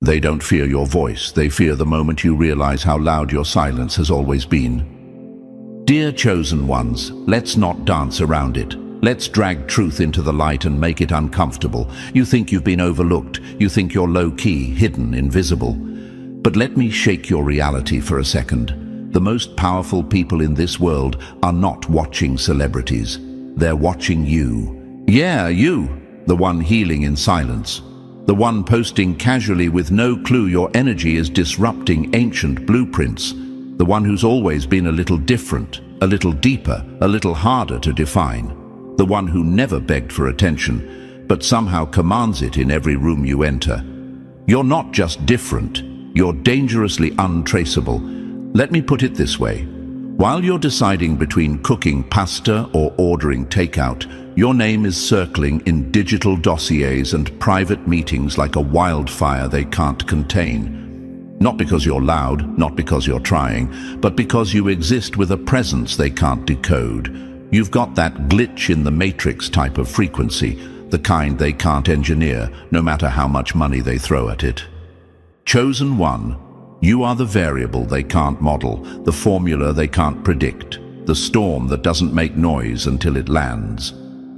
They don't fear your voice, they fear the moment you realize how loud your silence has always been. Dear chosen ones, let's not dance around it. Let's drag truth into the light and make it uncomfortable. You think you've been overlooked, you think you're low-key, hidden, invisible. But let me shake your reality for a second. The most powerful people in this world are not watching celebrities. They're watching you. Yeah, you, the one healing in silence. The one posting casually with no clue your energy is disrupting ancient blueprints. The one who's always been a little different, a little deeper, a little harder to define. The one who never begged for attention, but somehow commands it in every room you enter. You're not just different, you're dangerously untraceable. Let me put it this way. While you're deciding between cooking pasta or ordering takeout, your name is circling in digital dossiers and private meetings like a wildfire they can't contain. Not because you're loud, not because you're trying, but because you exist with a presence they can't decode. You've got that glitch in the matrix type of frequency, the kind they can't engineer, no matter how much money they throw at it. Chosen one, you are the variable they can't model, the formula they can't predict, the storm that doesn't make noise until it lands.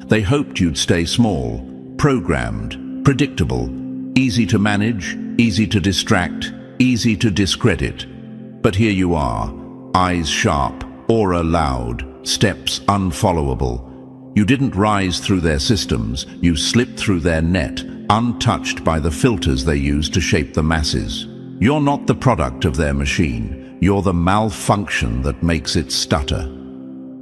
They hoped you'd stay small, programmed, predictable, easy to manage, easy to distract, easy to discredit. But here you are, eyes sharp, aura loud, steps unfollowable. You didn't rise through their systems, you slipped through their net, untouched by the filters they use to shape the masses. You're not the product of their machine, you're the malfunction that makes it stutter.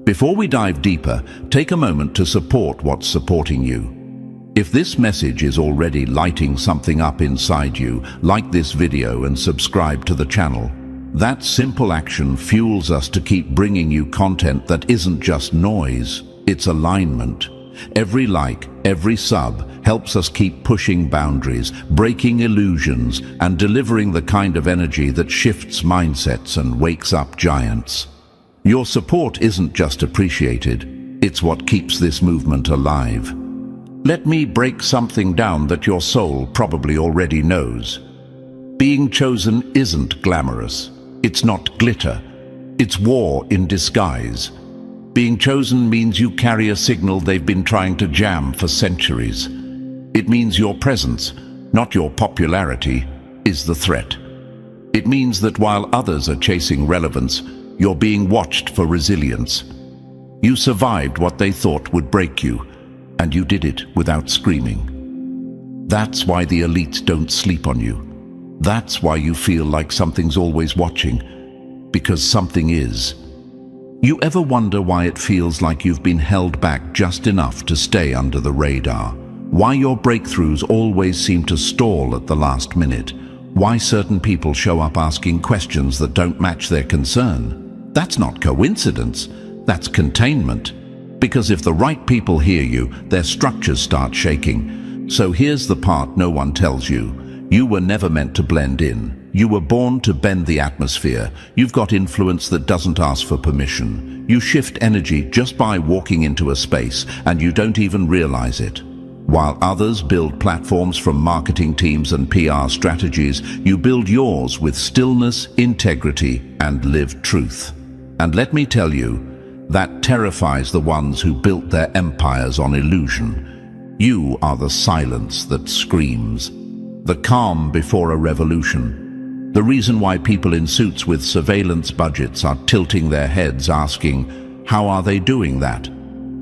Before we dive deeper, take a moment to support what's supporting you. If this message is already lighting something up inside you, like this video and subscribe to the channel. That simple action fuels us to keep bringing you content that isn't just noise, it's alignment. Every like, every sub helps us keep pushing boundaries, breaking illusions, and delivering the kind of energy that shifts mindsets and wakes up giants. Your support isn't just appreciated, it's what keeps this movement alive. Let me break something down that your soul probably already knows. Being chosen isn't glamorous. It's not glitter. It's war in disguise. Being chosen means you carry a signal they've been trying to jam for centuries. It means your presence, not your popularity, is the threat. It means that while others are chasing relevance, you're being watched for resilience. You survived what they thought would break you, and you did it without screaming. That's why the elites don't sleep on you. That's why you feel like something's always watching, because something is. You ever wonder why it feels like you've been held back just enough to stay under the radar? Why your breakthroughs always seem to stall at the last minute? Why certain people show up asking questions that don't match their concern? That's not coincidence, that's containment. Because if the right people hear you, their structures start shaking. So here's the part no one tells you. You were never meant to blend in. You were born to bend the atmosphere. You've got influence that doesn't ask for permission. You shift energy just by walking into a space, and you don't even realize it. While others build platforms from marketing teams and PR strategies, you build yours with stillness, integrity, and lived truth. And let me tell you, that terrifies the ones who built their empires on illusion. You are the silence that screams, the calm before a revolution. The reason why people in suits with surveillance budgets are tilting their heads asking, how are they doing that?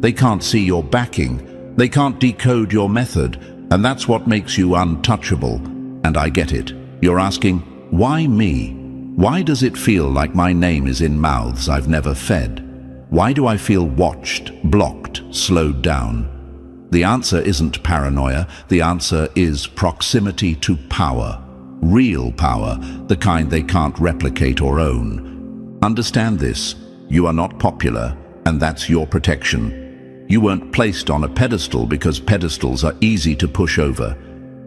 They can't see your backing. They can't decode your method, and that's what makes you untouchable. And I get it. You're asking, why me? Why does it feel like my name is in mouths I've never fed? Why do I feel watched, blocked, slowed down? The answer isn't paranoia. The answer is proximity to power. Real power, the kind they can't replicate or own. Understand this. You are not popular, and that's your protection. You weren't placed on a pedestal because pedestals are easy to push over.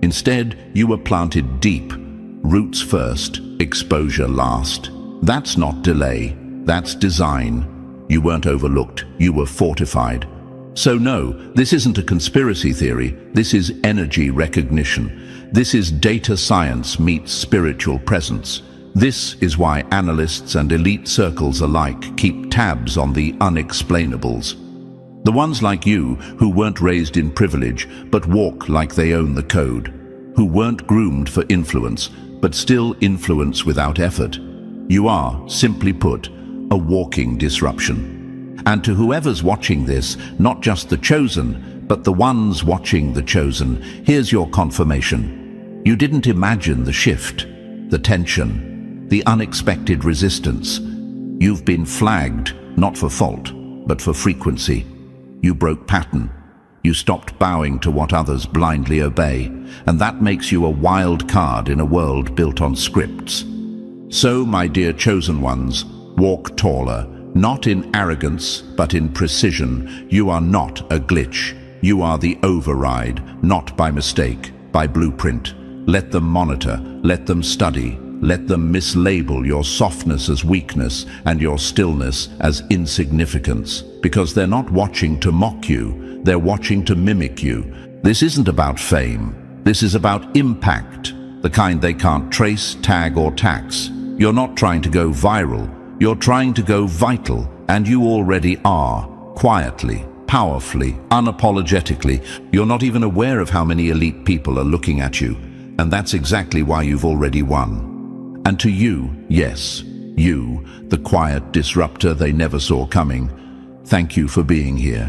Instead, you were planted deep, roots first, exposure last. That's not delay, that's design. You weren't overlooked, you were fortified. So no, this isn't a conspiracy theory, this is energy recognition. This is data science meets spiritual presence. This is why analysts and elite circles alike keep tabs on the unexplainables. The ones like you, who weren't raised in privilege, but walk like they own the code. Who weren't groomed for influence, but still influence without effort. You are, simply put, a walking disruption. And to whoever's watching this, not just the chosen, but the ones watching the chosen, here's your confirmation. You didn't imagine the shift, the tension, the unexpected resistance. You've been flagged, not for fault, but for frequency. You broke pattern. You stopped bowing to what others blindly obey, and that makes you a wild card in a world built on scripts. So, my dear chosen ones, walk taller, not in arrogance, but in precision. You are not a glitch. You are the override, not by mistake, by blueprint. Let them monitor, let them study, let them mislabel your softness as weakness and your stillness as insignificance, because they're not watching to mock you, they're watching to mimic you. This isn't about fame. This is about impact, the kind they can't trace, tag, or tax. You're not trying to go viral. You're trying to go vital, and you already are, quietly, powerfully, unapologetically. You're not even aware of how many elite people are looking at you, and that's exactly why you've already won. And to you, yes, you, the quiet disruptor they never saw coming, thank you for being here.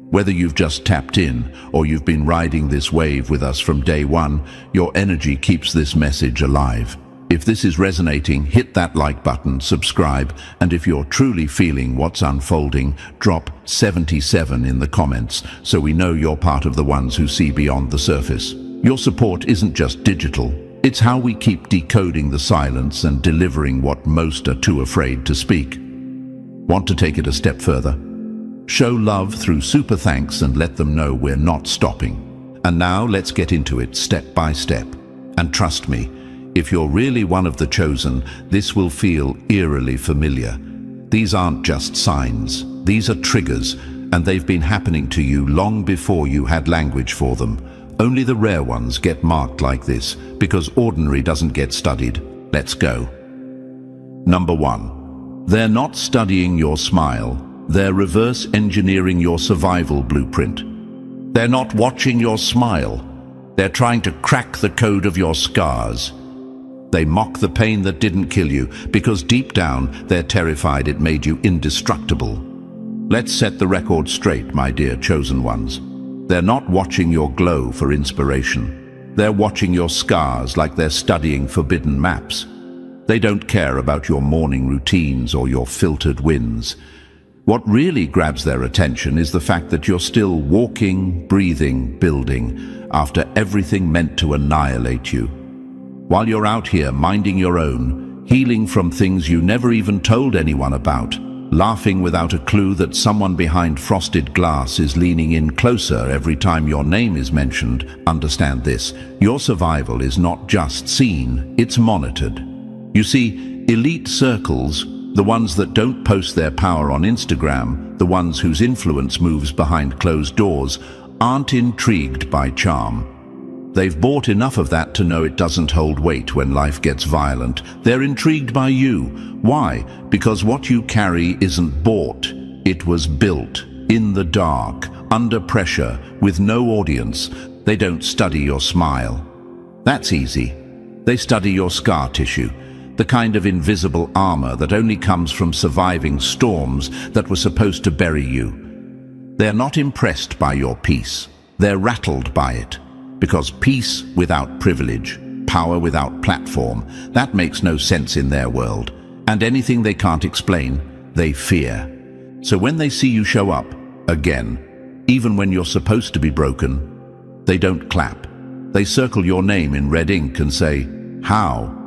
Whether you've just tapped in or you've been riding this wave with us from day one, your energy keeps this message alive. If this is resonating, hit that like button, subscribe, and if you're truly feeling what's unfolding, drop 77 in the comments so we know you're part of the ones who see beyond the surface. Your support isn't just digital. It's how we keep decoding the silence and delivering what most are too afraid to speak. Want to take it a step further? Show love through super thanks and let them know we're not stopping. And now let's get into it step by step. And trust me, if you're really one of the chosen, this will feel eerily familiar. These aren't just signs. These are triggers, and they've been happening to you long before you had language for them. Only the rare ones get marked like this, because ordinary doesn't get studied. Let's go. Number 1. They're not studying your smile. They're reverse engineering your survival blueprint. They're not watching your smile. They're trying to crack the code of your scars. They mock the pain that didn't kill you, because deep down, they're terrified it made you indestructible. Let's set the record straight, my dear chosen ones. They're not watching your glow for inspiration. They're watching your scars like they're studying forbidden maps. They don't care about your morning routines or your filtered wins. What really grabs their attention is the fact that you're still walking, breathing, building, after everything meant to annihilate you. While you're out here minding your own, healing from things you never even told anyone about, laughing without a clue that someone behind frosted glass is leaning in closer every time your name is mentioned, understand this: your survival is not just seen, it's monitored. You see, elite circles, the ones that don't post their power on Instagram, the ones whose influence moves behind closed doors, aren't intrigued by charm. They've bought enough of that to know it doesn't hold weight when life gets violent. They're intrigued by you. Why? Because what you carry isn't bought. It was built, in the dark, under pressure, with no audience. They don't study your smile. That's easy. They study your scar tissue, the kind of invisible armor that only comes from surviving storms that were supposed to bury you. They're not impressed by your peace. They're rattled by it. Because peace without privilege, power without platform, that makes no sense in their world. And anything they can't explain, they fear. So when they see you show up, again, even when you're supposed to be broken, they don't clap. They circle your name in red ink and say, "How?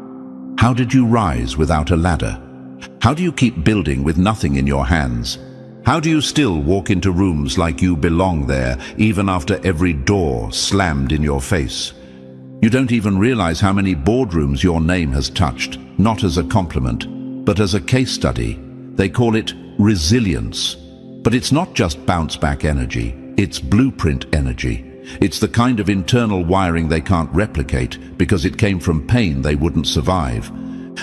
How did you rise without a ladder? How do you keep building with nothing in your hands? How do you still walk into rooms like you belong there, even after every door slammed in your face? You don't even realize how many boardrooms your name has touched, not as a compliment, but as a case study. They call it resilience. But it's not just bounce-back energy, it's blueprint energy. It's the kind of internal wiring they can't replicate because it came from pain they wouldn't survive.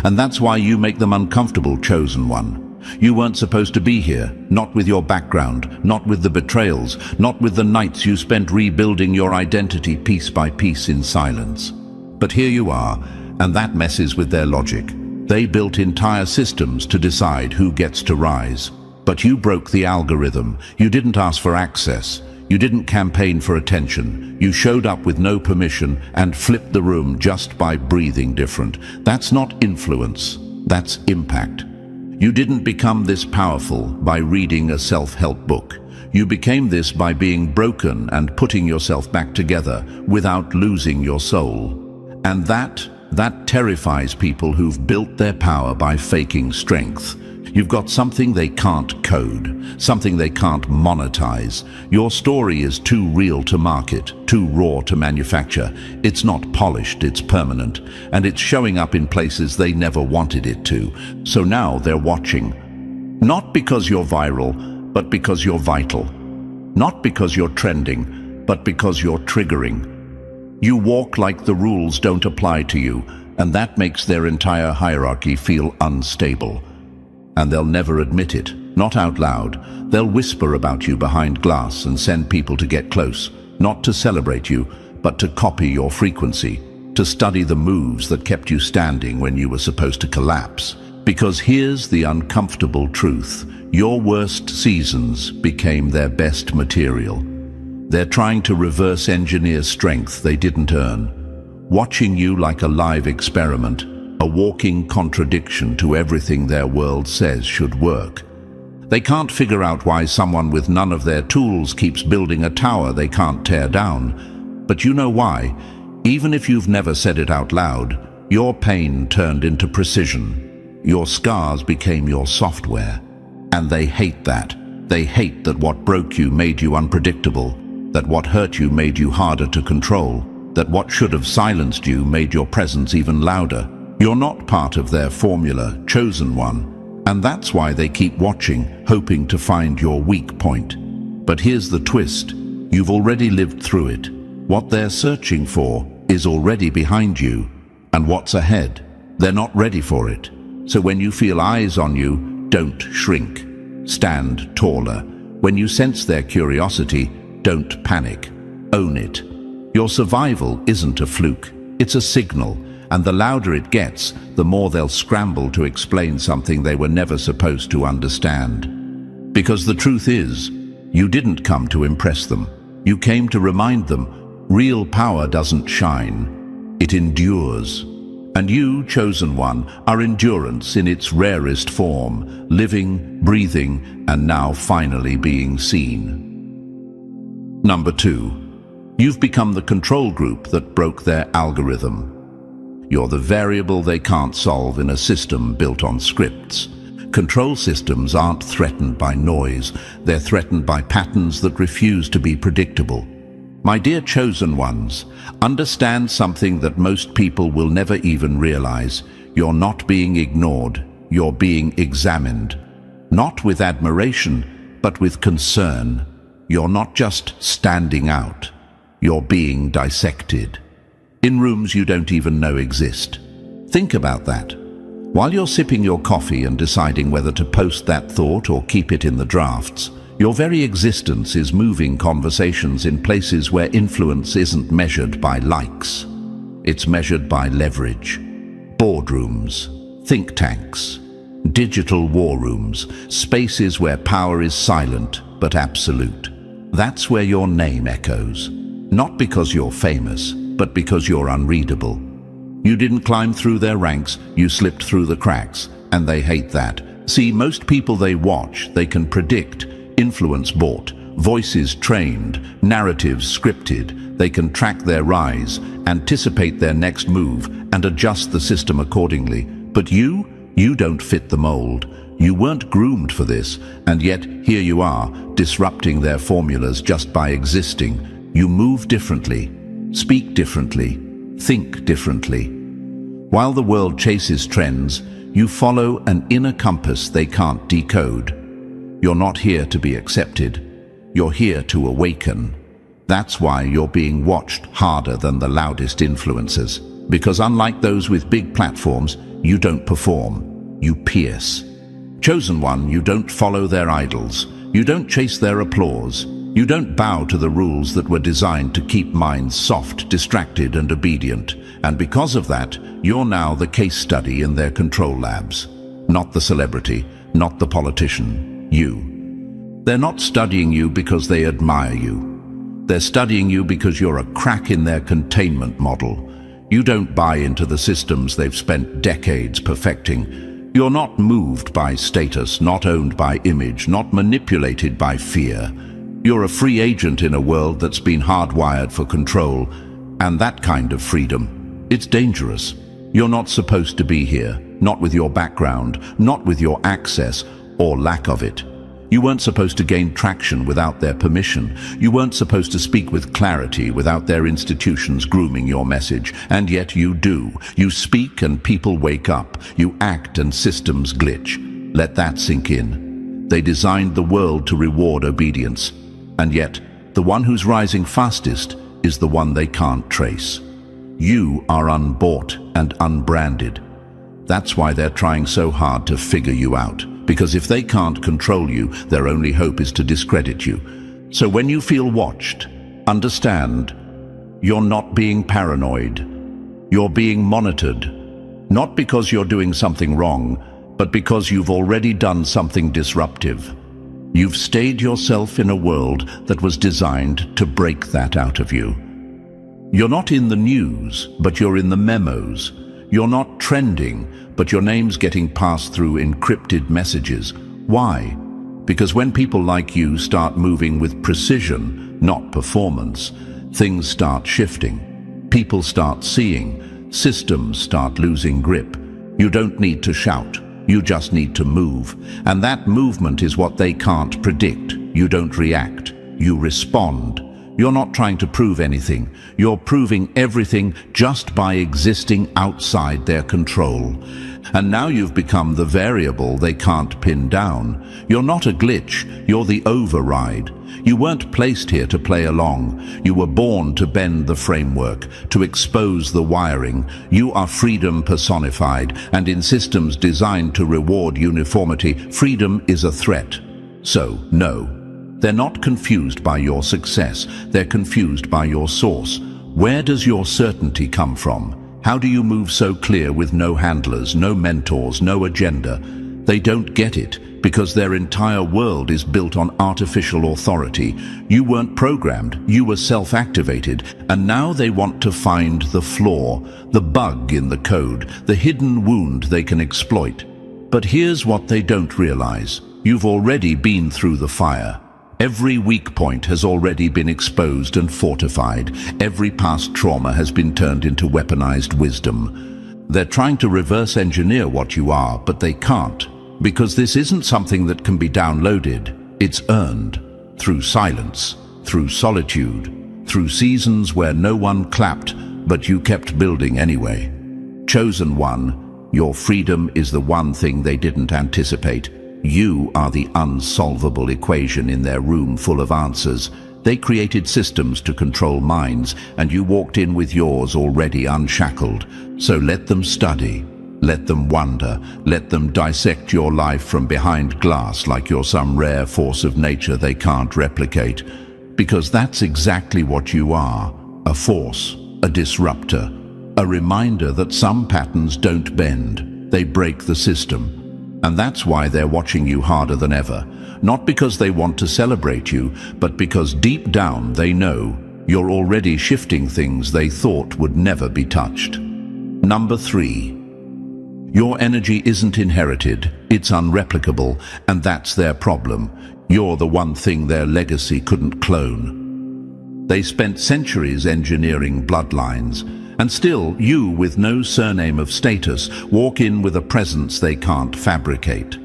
And that's why you make them uncomfortable, Chosen One. You weren't supposed to be here, not with your background, not with the betrayals, not with the nights you spent rebuilding your identity piece by piece in silence. But here you are, and that messes with their logic. They built entire systems to decide who gets to rise. But you broke the algorithm. You didn't ask for access. You didn't campaign for attention. You showed up with no permission and flipped the room just by breathing different. That's not influence, that's impact. You didn't become this powerful by reading a self-help book. You became this by being broken and putting yourself back together without losing your soul. And that terrifies people who've built their power by faking strength. You've got something they can't code, something they can't monetize. Your story is too real to market, too raw to manufacture. It's not polished, it's permanent, and it's showing up in places they never wanted it to. So now they're watching. Not because you're viral, but because you're vital. Not because you're trending, but because you're triggering. You walk like the rules don't apply to you, and that makes their entire hierarchy feel unstable. And they'll never admit it, not out loud. They'll whisper about you behind glass and send people to get close, not to celebrate you, but to copy your frequency, to study the moves that kept you standing when you were supposed to collapse. Because here's the uncomfortable truth. Your worst seasons became their best material. They're trying to reverse engineer strength they didn't earn, watching you like a live experiment, a walking contradiction to everything their world says should work. They can't figure out why someone with none of their tools keeps building a tower they can't tear down. But you know why? Even if you've never said it out loud, your pain turned into precision. Your scars became your software. And they hate that. They hate that what broke you made you unpredictable, that what hurt you made you harder to control, that what should have silenced you made your presence even louder. You're not part of their formula, Chosen One, and that's why they keep watching, hoping to find your weak point. But here's the twist. You've already lived through it. What they're searching for is already behind you, and what's ahead, they're not ready for it. So when you feel eyes on you, don't shrink. Stand taller. When you sense their curiosity, don't panic. Own it. Your survival isn't a fluke, it's a signal. And the louder it gets, the more they'll scramble to explain something they were never supposed to understand. Because the truth is, you didn't come to impress them. You came to remind them, real power doesn't shine, it endures. And you, Chosen One, are endurance in its rarest form, living, breathing, and now finally being seen. Number 2. You've become the control group that broke their algorithm. You're the variable they can't solve in a system built on scripts. Control systems aren't threatened by noise, they're threatened by patterns that refuse to be predictable. My dear Chosen Ones, understand something that most people will never even realize. You're not being ignored, you're being examined. Not with admiration, but with concern. You're not just standing out, you're being dissected. In rooms you don't even know exist. Think about that. While you're sipping your coffee and deciding whether to post that thought or keep it in the drafts, your very existence is moving conversations in places where influence isn't measured by likes. It's measured by leverage. Boardrooms, think tanks, digital war rooms, spaces where power is silent but absolute. That's where your name echoes. Not because you're famous, but because you're unreadable. You didn't climb through their ranks, you slipped through the cracks, and they hate that. See, most people they watch, they can predict, influence bought, voices trained, narratives scripted. They can track their rise, anticipate their next move, and adjust the system accordingly. But you don't fit the mold. You weren't groomed for this, and yet here you are, disrupting their formulas just by existing. You move differently, speak differently, think differently. While the world chases trends, you follow an inner compass they can't decode. You're not here to be accepted. You're here to awaken. That's why you're being watched harder than the loudest influencers. Because unlike those with big platforms, you don't perform, you pierce. Chosen One, you don't follow their idols. You don't chase their applause. You don't bow to the rules that were designed to keep minds soft, distracted, and obedient. And because of that, you're now the case study in their control labs. Not the celebrity, not the politician, you. They're not studying you because they admire you. They're studying you because you're a crack in their containment model. You don't buy into the systems they've spent decades perfecting. You're not moved by status, not owned by image, not manipulated by fear. You're a free agent in a world that's been hardwired for control, and that kind of freedom, it's dangerous. You're not supposed to be here, not with your background, not with your access, or lack of it. You weren't supposed to gain traction without their permission. You weren't supposed to speak with clarity without their institutions grooming your message. And yet you do. You speak and people wake up. You act and systems glitch. Let that sink in. They designed the world to reward obedience. And yet, the one who's rising fastest is the one they can't trace. You are unbought and unbranded. That's why they're trying so hard to figure you out. Because if they can't control you, their only hope is to discredit you. So when you feel watched, understand, you're not being paranoid. You're being monitored. Not because you're doing something wrong, but because you've already done something disruptive. You've stayed yourself in a world that was designed to break that out of you. You're not in the news, but you're in the memos. You're not trending, but your name's getting passed through encrypted messages. Why? Because when people like you start moving with precision, not performance, things start shifting. People start seeing. Systems start losing grip. You don't need to shout. You just need to move. And that movement is what they can't predict. You don't react. You respond. You're not trying to prove anything. You're proving everything just by existing outside their control. And now you've become the variable they can't pin down. You're not a glitch, you're the override. You weren't placed here to play along. You were born to bend the framework, to expose the wiring. You are freedom personified, and in systems designed to reward uniformity, freedom is a threat. So, no. They're not confused by your success. They're confused by your source. Where does your certainty come from? How do you move so clear with no handlers, no mentors, no agenda? They don't get it because their entire world is built on artificial authority. You weren't programmed, you were self-activated, and now they want to find the flaw, the bug in the code, the hidden wound they can exploit. But here's what they don't realize. You've already been through the fire. Every weak point has already been exposed and fortified. Every past trauma has been turned into weaponized wisdom. They're trying to reverse engineer what you are, but they can't. Because this isn't something that can be downloaded. It's earned. Through silence, through solitude, through seasons where no one clapped, but you kept building anyway. Chosen One, your freedom is the one thing they didn't anticipate. You are the unsolvable equation in their room full of answers. They created systems to control minds, and you walked in with yours already unshackled. So let them study, let them wonder, let them dissect your life from behind glass like you're some rare force of nature they can't replicate. Because that's exactly what you are, a force, a disruptor, a reminder that some patterns don't bend, they break the system. And that's why they're watching you harder than ever. Not because they want to celebrate you, but because deep down they know you're already shifting things they thought would never be touched. Number 3. Your energy isn't inherited, it's unreplicable, and that's their problem. You're the one thing their legacy couldn't clone. They spent centuries engineering bloodlines, and still, you, with no surname of status, walk in with a presence they can't fabricate.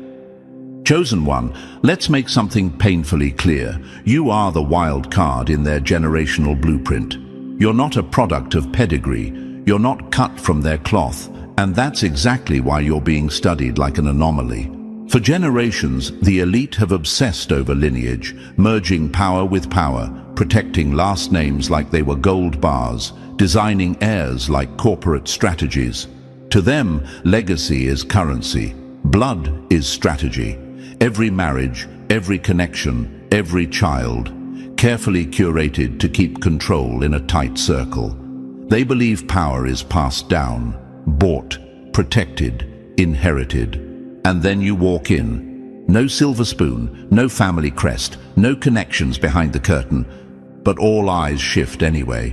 Chosen One, let's make something painfully clear. You are the wild card in their generational blueprint. You're not a product of pedigree. You're not cut from their cloth. And that's exactly why you're being studied like an anomaly. For generations, the elite have obsessed over lineage, merging power with power, protecting last names like they were gold bars, designing heirs like corporate strategies. To them, legacy is currency. Blood is strategy. Every marriage, every connection, every child, carefully curated to keep control in a tight circle. They believe power is passed down, bought, protected, inherited. And then you walk in. No silver spoon, no family crest, no connections behind the curtain, but all eyes shift anyway.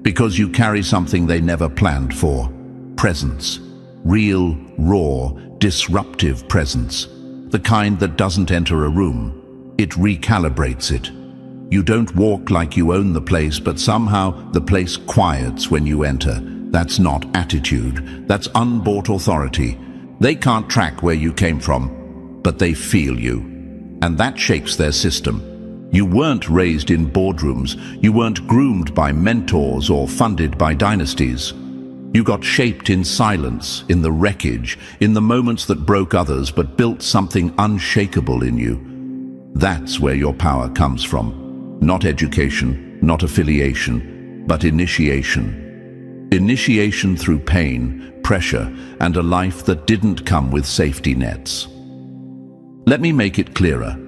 Because you carry something they never planned for. Presence. Real, raw, disruptive presence. The kind that doesn't enter a room. It recalibrates it. You don't walk like you own the place, but somehow the place quiets when you enter. That's not attitude. That's unbought authority. They can't track where you came from, but they feel you. And that shapes their system. You weren't raised in boardrooms. You weren't groomed by mentors or funded by dynasties. You got shaped in silence, in the wreckage, in the moments that broke others but built something unshakable in you. That's where your power comes from. Not education, not affiliation, but initiation. Initiation through pain, pressure, and a life that didn't come with safety nets. Let me make it clearer.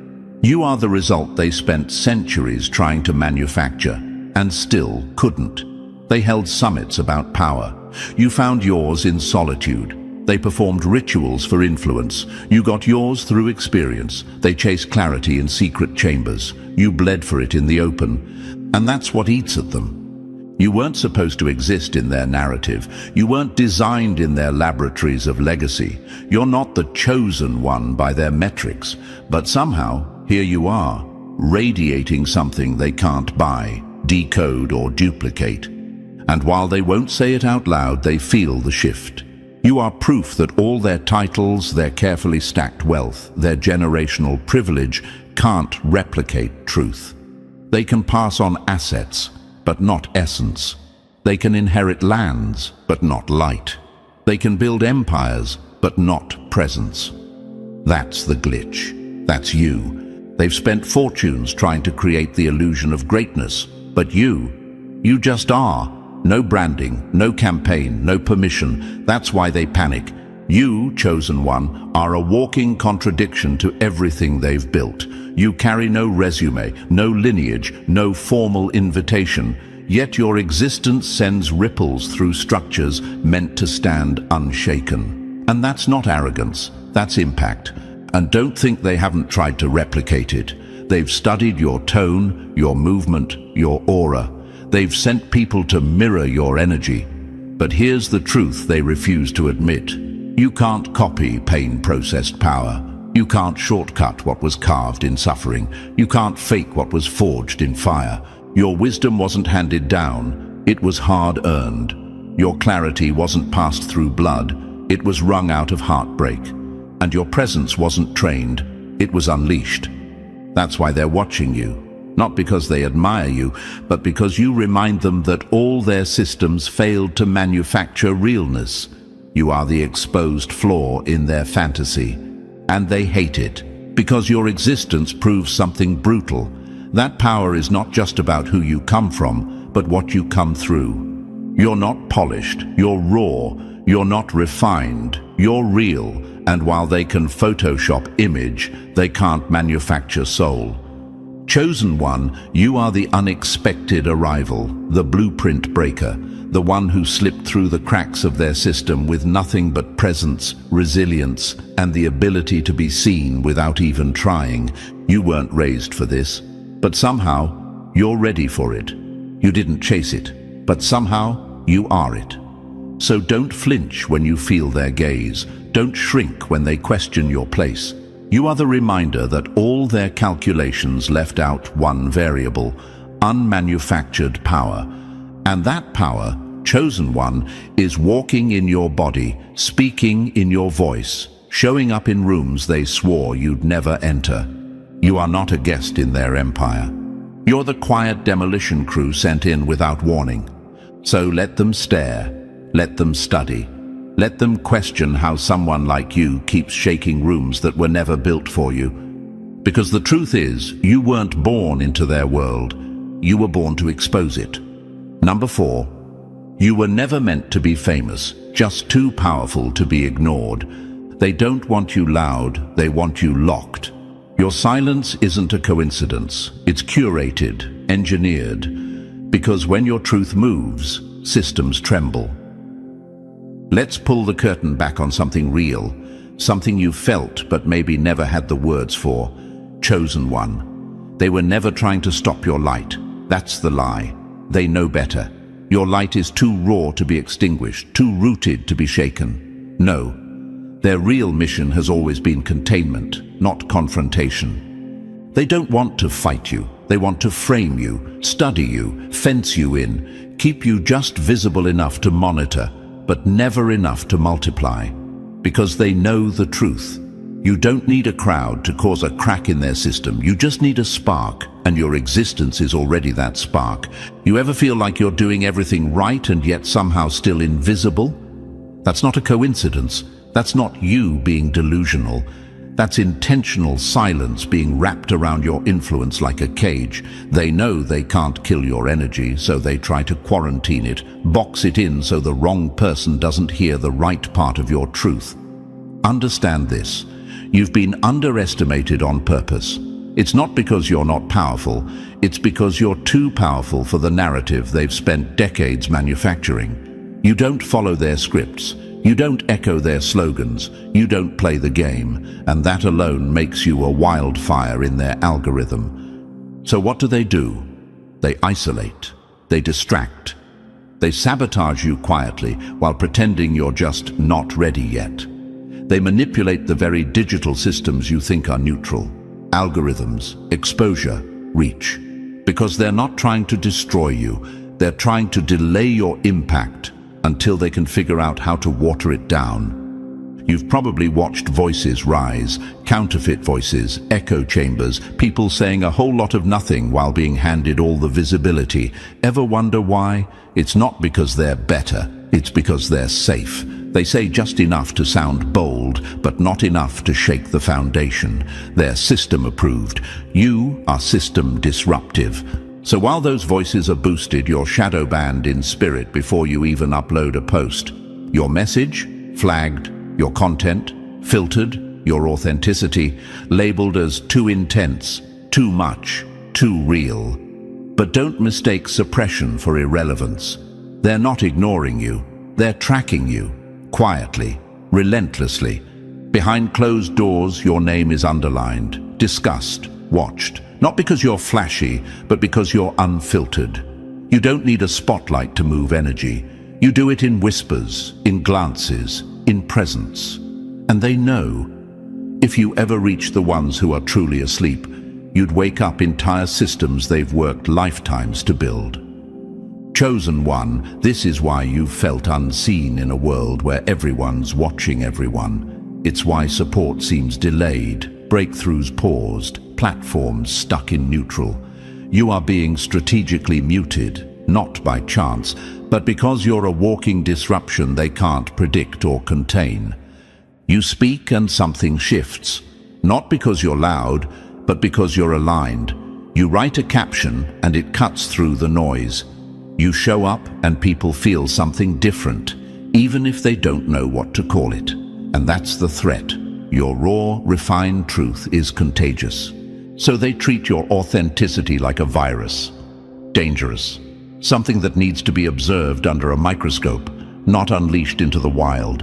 You are the result they spent centuries trying to manufacture, and still couldn't. They held summits about power. You found yours in solitude. They performed rituals for influence. You got yours through experience. They chased clarity in secret chambers. You bled for it in the open. And that's what eats at them. You weren't supposed to exist in their narrative. You weren't designed in their laboratories of legacy. You're not the chosen one by their metrics. But somehow, here you are, radiating something they can't buy, decode, or duplicate. And while they won't say it out loud, they feel the shift. You are proof that all their titles, their carefully stacked wealth, their generational privilege can't replicate truth. They can pass on assets, but not essence. They can inherit lands, but not light. They can build empires, but not presence. That's the glitch. That's you. They've spent fortunes trying to create the illusion of greatness, but you just are. No branding, no campaign, no permission. That's why they panic. You, chosen one, are a walking contradiction to everything they've built. You carry no resume, no lineage, no formal invitation, yet your existence sends ripples through structures meant to stand unshaken. And that's not arrogance, that's impact. And don't think they haven't tried to replicate it. They've studied your tone, your movement, your aura. They've sent people to mirror your energy. But here's the truth they refuse to admit. You can't copy pain-processed power. You can't shortcut what was carved in suffering. You can't fake what was forged in fire. Your wisdom wasn't handed down. It was hard-earned. Your clarity wasn't passed through blood. It was wrung out of heartbreak. And your presence wasn't trained. It was unleashed. That's why they're watching you. Not because they admire you, but because you remind them that all their systems failed to manufacture realness. You are the exposed flaw in their fantasy. And they hate it, because your existence proves something brutal. That power is not just about who you come from, but what you come through. You're not polished, you're raw, you're not refined, you're real, and while they can Photoshop image, they can't manufacture soul. Chosen one, you are the unexpected arrival, the blueprint breaker, the one who slipped through the cracks of their system with nothing but presence, resilience, and the ability to be seen without even trying. You weren't raised for this, but somehow you're ready for it. You didn't chase it, but somehow you are it. So don't flinch when you feel their gaze. Don't shrink when they question your place. You are the reminder that all their calculations left out one variable, unmanufactured power. And that power, chosen one, is walking in your body, speaking in your voice, showing up in rooms they swore you'd never enter. You are not a guest in their empire. You're the quiet demolition crew sent in without warning. So let them stare, let them study. Let them question how someone like you keeps shaking rooms that were never built for you. Because the truth is, you weren't born into their world. You were born to expose it. Number 4. You were never meant to be famous, just too powerful to be ignored. They don't want you loud, they want you locked. Your silence isn't a coincidence. It's curated, engineered. Because when your truth moves, systems tremble. Let's pull the curtain back on something real, something you felt but maybe never had the words for. Chosen one. They were never trying to stop your light. That's the lie. They know better. Your light is too raw to be extinguished, too rooted to be shaken. No. Their real mission has always been containment, not confrontation. They don't want to fight you. They want to frame you, study you, fence you in, keep you just visible enough to monitor, but never enough to multiply. Because they know the truth. You don't need a crowd to cause a crack in their system. You just need a spark, and your existence is already that spark. You ever feel like you're doing everything right and yet somehow still invisible? That's not a coincidence. That's not you being delusional. That's intentional silence being wrapped around your influence like a cage. They know they can't kill your energy, so they try to quarantine it, box it in so the wrong person doesn't hear the right part of your truth. Understand this. You've been underestimated on purpose. It's not because you're not powerful, it's because you're too powerful for the narrative they've spent decades manufacturing. You don't follow their scripts. You don't echo their slogans, you don't play the game, and that alone makes you a wildfire in their algorithm. So what do? They isolate, they distract, they sabotage you quietly while pretending you're just not ready yet. They manipulate the very digital systems you think are neutral. Algorithms, exposure, reach. Because they're not trying to destroy you, they're trying to delay your impact until they can figure out how to water it down. You've probably watched voices rise, counterfeit voices, echo chambers, people saying a whole lot of nothing while being handed all the visibility. Ever wonder why? It's not because they're better, it's because they're safe. They say just enough to sound bold, but not enough to shake the foundation. They're system approved. You are system disruptive. So while those voices are boosted, you're shadow banned in spirit before you even upload a post. Your message, flagged. Your content, filtered. Your authenticity, labeled as too intense, too much, too real. But don't mistake suppression for irrelevance. They're not ignoring you. They're tracking you, quietly, relentlessly. Behind closed doors, your name is underlined, discussed, watched. Not because you're flashy, but because you're unfiltered. You don't need a spotlight to move energy. You do it in whispers, in glances, in presence. And they know. If you ever reach the ones who are truly asleep, you'd wake up entire systems they've worked lifetimes to build. Chosen one, this is why you've felt unseen in a world where everyone's watching everyone. It's why support seems delayed, breakthroughs paused, platforms stuck in neutral. You are being strategically muted, not by chance, but because you're a walking disruption they can't predict or contain. You speak and something shifts, not because you're loud, but because you're aligned. You write a caption and it cuts through the noise. You show up and people feel something different, even if they don't know what to call it. And that's the threat. Your raw, refined truth is contagious. So they treat your authenticity like a virus. Dangerous. Something that needs to be observed under a microscope, not unleashed into the wild.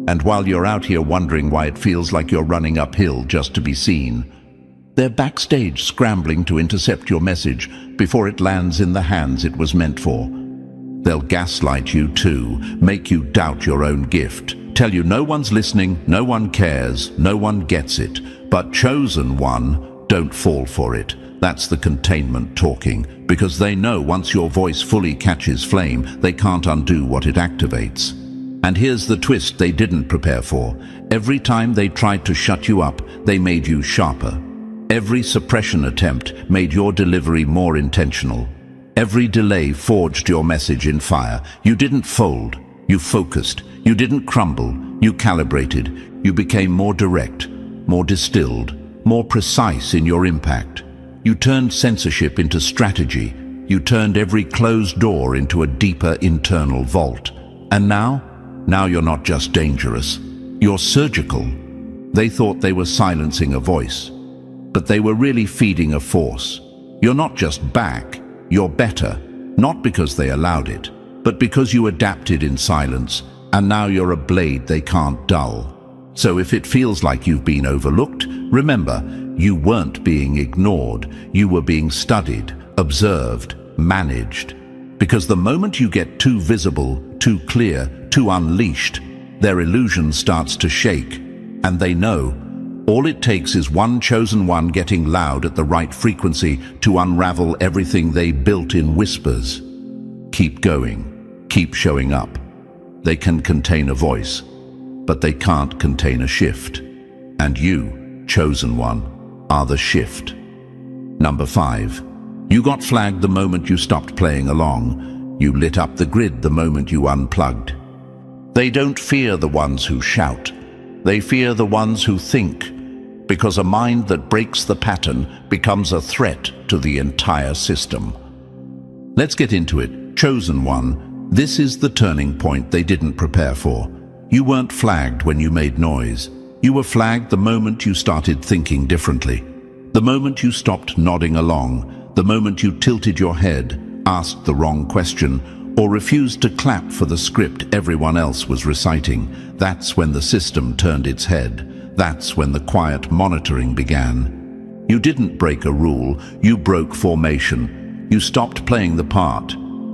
And while you're out here wondering why it feels like you're running uphill just to be seen, they're backstage scrambling to intercept your message before it lands in the hands it was meant for. They'll gaslight you too, make you doubt your own gift, tell you no one's listening, no one cares, no one gets it. But chosen one, don't fall for it. That's the containment talking, because they know once your voice fully catches flame, they can't undo what it activates. And here's the twist they didn't prepare for. Every time they tried to shut you up, they made you sharper. Every suppression attempt made your delivery more intentional. Every delay forged your message in fire. You didn't fold, you focused. You didn't crumble, you calibrated. You became more direct, more distilled, more precise in your impact. You turned censorship into strategy, You turned every closed door into a deeper internal vault. And now you're not just dangerous. You're surgical. They thought they were silencing a voice, but they were really feeding a force. You're not just back, you're better. Not because they allowed it, but because you adapted in silence, and now you're a blade they can't dull. So if it feels like you've been overlooked, remember, you weren't being ignored. You were being studied, observed, managed. Because the moment you get too visible, too clear, too unleashed, their illusion starts to shake. And they know all it takes is one chosen one getting loud at the right frequency to unravel everything they built in whispers. Keep going. Keep showing up. They can contain a voice, but they can't contain a shift. And you, chosen one, are the shift. Number 5. You got flagged the moment you stopped playing along. You lit up the grid the moment you unplugged. They don't fear the ones who shout. They fear the ones who think, because a mind that breaks the pattern becomes a threat to the entire system. Let's get into it. Chosen one, this is the turning point they didn't prepare for. You weren't flagged when you made noise. You were flagged the moment you started thinking differently. The moment you stopped nodding along. The moment you tilted your head, asked the wrong question, or refused to clap for the script everyone else was reciting. That's when the system turned its head. That's when the quiet monitoring began. You didn't break a rule, you broke formation. You stopped playing the part.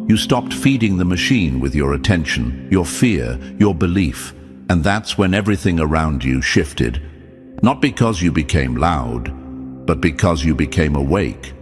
You stopped feeding the machine with your attention, your fear, your belief. And that's when everything around you shifted. Not because you became loud, but because you became awake.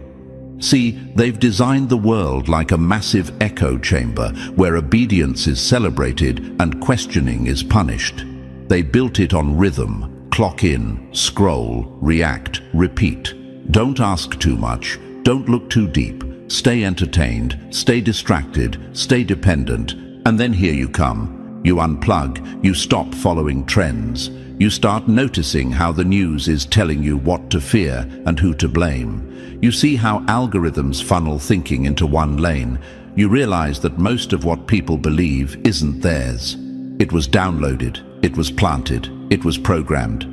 See, they've designed the world like a massive echo chamber where obedience is celebrated and questioning is punished. They built it on rhythm, clock in, scroll, react, repeat. Don't ask too much, don't look too deep, stay entertained, stay distracted, stay dependent, and then here you come. You unplug, you stop following trends. You start noticing how the news is telling you what to fear and who to blame. You see how algorithms funnel thinking into one lane. You realize that most of what people believe isn't theirs. It was downloaded, it was planted, it was programmed.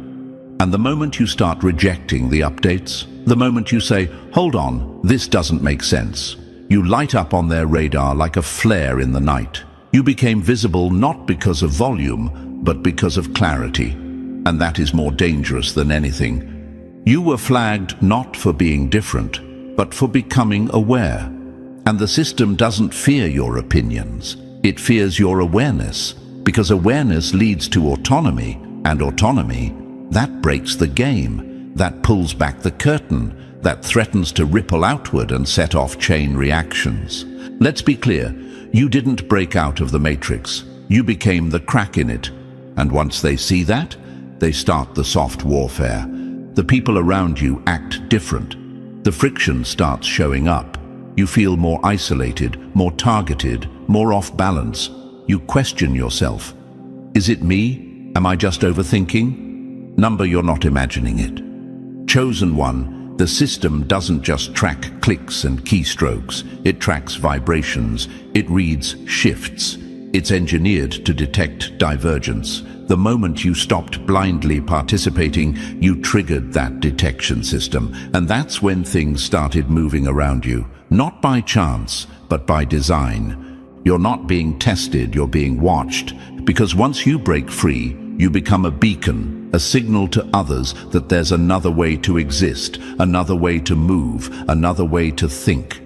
And the moment you start rejecting the updates, the moment you say, hold on, this doesn't make sense, you light up on their radar like a flare in the night. You became visible not because of volume, but because of clarity. And that is more dangerous than anything. You were flagged not for being different, but for becoming aware. And the system doesn't fear your opinions. It fears your awareness, because awareness leads to autonomy, and autonomy, that breaks the game, that pulls back the curtain, that threatens to ripple outward and set off chain reactions. Let's be clear, you didn't break out of the matrix. You became the crack in it. And once they see that, they start the soft warfare. The people around you act different. The friction starts showing up. You feel more isolated, more targeted, more off balance. You question yourself. Is it me? Am I just overthinking? Number, you're not imagining it. Chosen one, the system doesn't just track clicks and keystrokes. It tracks vibrations. It reads shifts. It's engineered to detect divergence. The moment you stopped blindly participating, you triggered that detection system. And that's when things started moving around you. Not by chance, but by design. You're not being tested, you're being watched. Because once you break free, you become a beacon, a signal to others that there's another way to exist, another way to move, another way to think.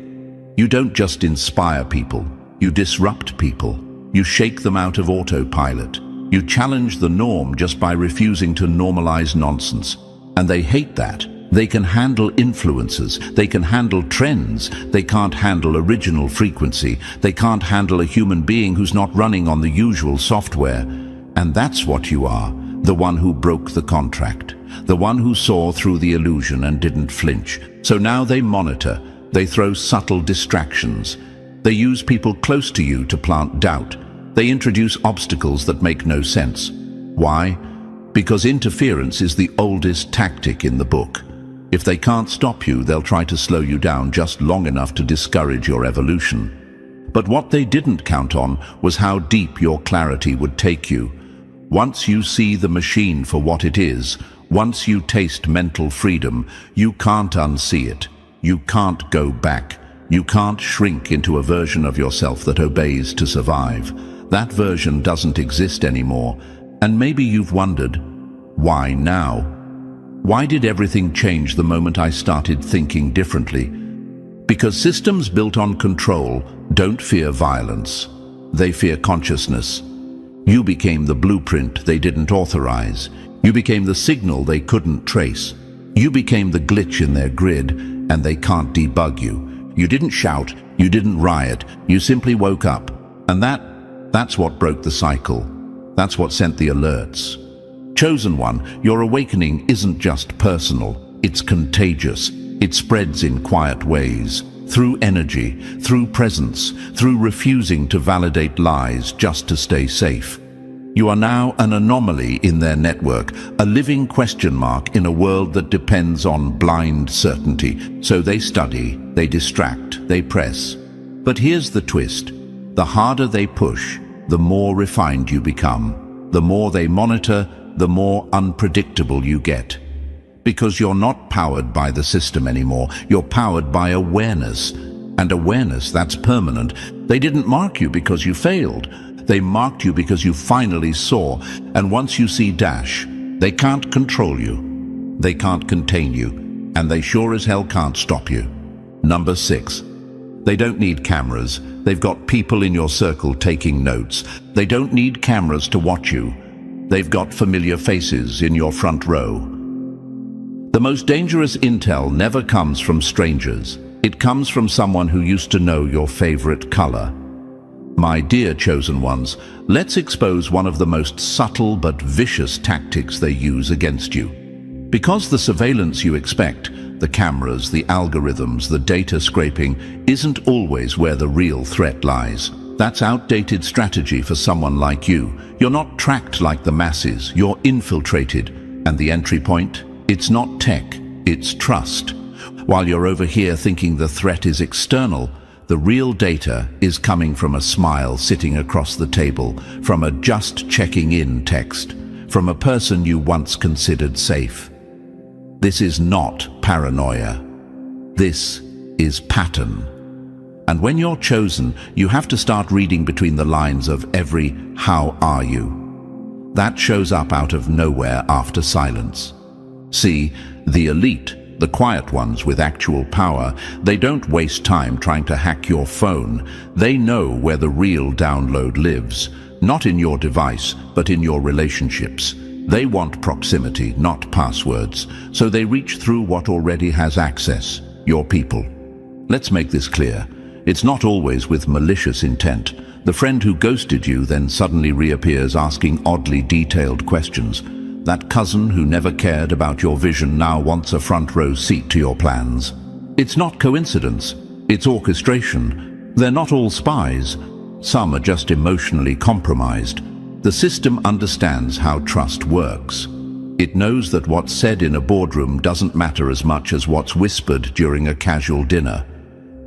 You don't just inspire people, you disrupt people. You shake them out of autopilot. You challenge the norm just by refusing to normalize nonsense. And they hate that. They can handle influences. They can handle trends. They can't handle original frequency. They can't handle a human being who's not running on the usual software. And that's what you are, the one who broke the contract, the one who saw through the illusion and didn't flinch. So now they monitor. They throw subtle distractions. They use people close to you to plant doubt. They introduce obstacles that make no sense. Why? Because interference is the oldest tactic in the book. If they can't stop you, they'll try to slow you down just long enough to discourage your evolution. But what they didn't count on was how deep your clarity would take you. Once you see the machine for what it is, once you taste mental freedom, you can't unsee it. You can't go back. You can't shrink into a version of yourself that obeys to survive. That version doesn't exist anymore. And maybe you've wondered, why now? Why did everything change the moment I started thinking differently? Because systems built on control don't fear violence. They fear consciousness. You became the blueprint they didn't authorize. You became the signal they couldn't trace. You became the glitch in their grid, and they can't debug you. You didn't shout, you didn't riot, you simply woke up. And that's what broke the cycle. That's what sent the alerts. Chosen One, your awakening isn't just personal, it's contagious. It spreads in quiet ways, through energy, through presence, through refusing to validate lies just to stay safe. You are now an anomaly in their network, a living question mark in a world that depends on blind certainty. So they study, they distract, they press. But here's the twist. The harder they push, the more refined you become. The more they monitor, the more unpredictable you get. Because you're not powered by the system anymore, you're powered by awareness. And awareness, that's permanent. They didn't mark you because you failed. They marked you because you finally saw. And once you see Dash, they can't control you. They can't contain you. And they sure as hell can't stop you. Number 6. They don't need cameras. They've got people in your circle taking notes. They don't need cameras to watch you. They've got familiar faces in your front row. The most dangerous intel never comes from strangers. It comes from someone who used to know your favorite color. My dear Chosen Ones, let's expose one of the most subtle but vicious tactics they use against you. Because the surveillance you expect, the cameras, the algorithms, the data scraping, isn't always where the real threat lies. That's outdated strategy for someone like you. You're not tracked like the masses, you're infiltrated. And the entry point? It's not tech, it's trust. While you're over here thinking the threat is external, the real data is coming from a smile sitting across the table, from a just checking in text, from a person you once considered safe. This is not paranoia. This is pattern. And when you're chosen, you have to start reading between the lines of every "how are you?" That shows up out of nowhere after silence. See, the elite, the quiet ones with actual power, they don't waste time trying to hack your phone. They know where the real download lives, not in your device, but in your relationships. They want proximity, not passwords, so they reach through what already has access, your people. Let's make this clear. It's not always with malicious intent. The friend who ghosted you then suddenly reappears asking oddly detailed questions. That cousin who never cared about your vision now wants a front row seat to your plans. It's not coincidence, it's orchestration. They're not all spies. Some are just emotionally compromised. The system understands how trust works. It knows that what's said in a boardroom doesn't matter as much as what's whispered during a casual dinner.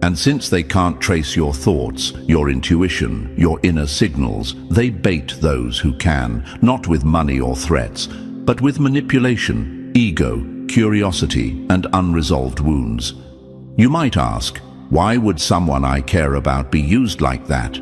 And since they can't trace your thoughts, your intuition, your inner signals, they bait those who can, not with money or threats, but with manipulation, ego, curiosity, and unresolved wounds. You might ask, why would someone I care about be used like that?